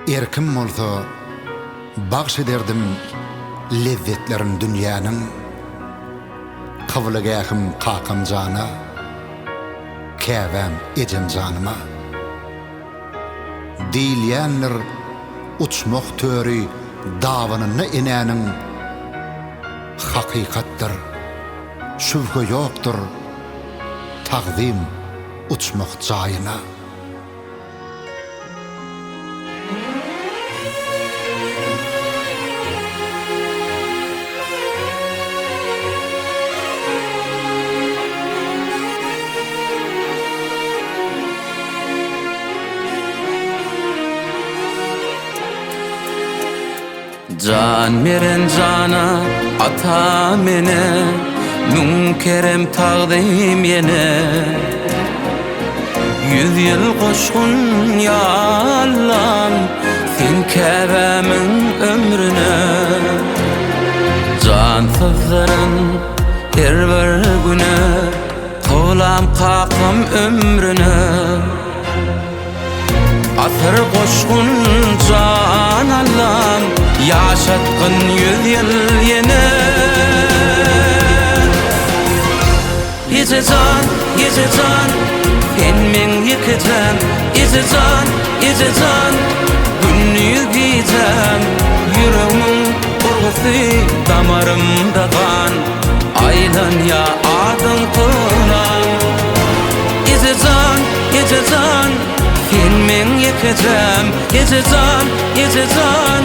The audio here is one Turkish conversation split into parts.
Erkim bolsa bagş ederdim lezzetlerin dünýäniň. Kawlagähim kakam jana, käbäm ejem janyma. Diýilýänler uçmak töri dawanyny enäniň. Hakykatdyr, şübhe ýokdur, taqdim uçmak jaýyna. Can veren cana ata mene, münkerem taqdim yene. 100 yıl koşkun ya Allah'ım, sen käbämiň ömrüne. Can sızların her bir güne, tolam kakam ömrüne. Asır koşkun can Allah'ım, yaşatkın 100 yıl yene. Ýeze can, sen men ýekejem. Ýeze can, günni gijem. Yüreğimin urgusy damarymda kan. Aylan ya adyň kılan. Ýeze can, sen men ýekejem. Ýeze can,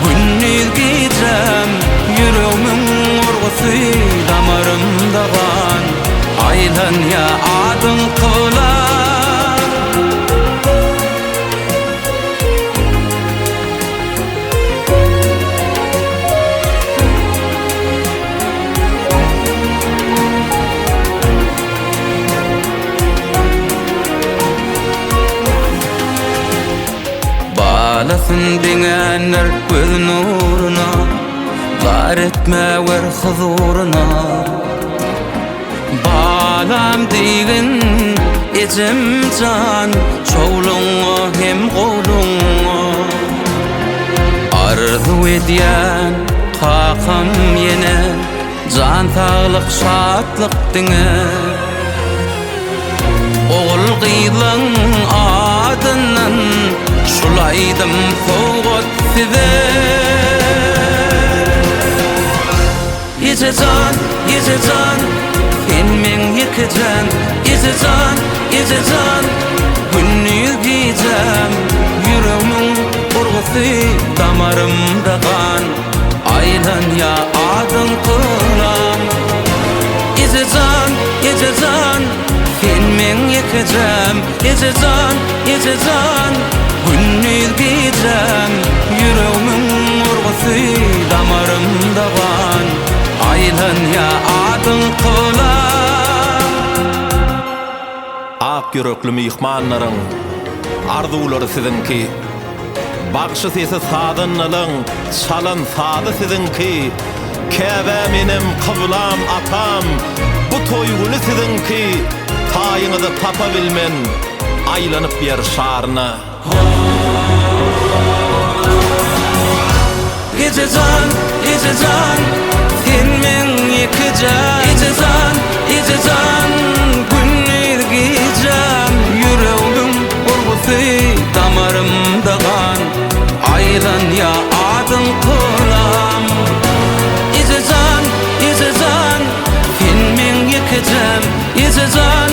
günni gijem. Yüreğimin urgusy damarymda kan. Aylan ya adyň kılan. Balasın diňenler göz nuruna, gar etme wer huzuruna. Balam diýen ejem can, çoğluňa hem goluňa. Arzu edýän kakam yene, can sağlyk şatlyk diňe. Oğul gyýlaň adynyň, şulaydym sowgat size. Ýeze can, sen men ýekejem. Ýeze can, günni gijem. Yüreğimin urgusy damarymda kan. Aylan ya adyň kılan. Ýeze can, sen men ýekejem. Ýeze can, günni gijem. Yüreğimin urgusy damarymda kan. Aylan ya adyň kılan. Ak yürekli mihmanlaryň arzulary sizinki. Bagşy sesi sadynlaryň çalan sady sizinki. Käbäminim kıblam atam, bu toýguly sizinki. Taýyňyzy tapa bilmen, aýlanyp yer şaryna. Ýeze can, sen men ýekejem. Ýeze can, günni gijem. Yüreğimin urgusy damarymda kan. Aylan ya adyň kılan. Ýeze can, sen men ýekejem. Ýeze can,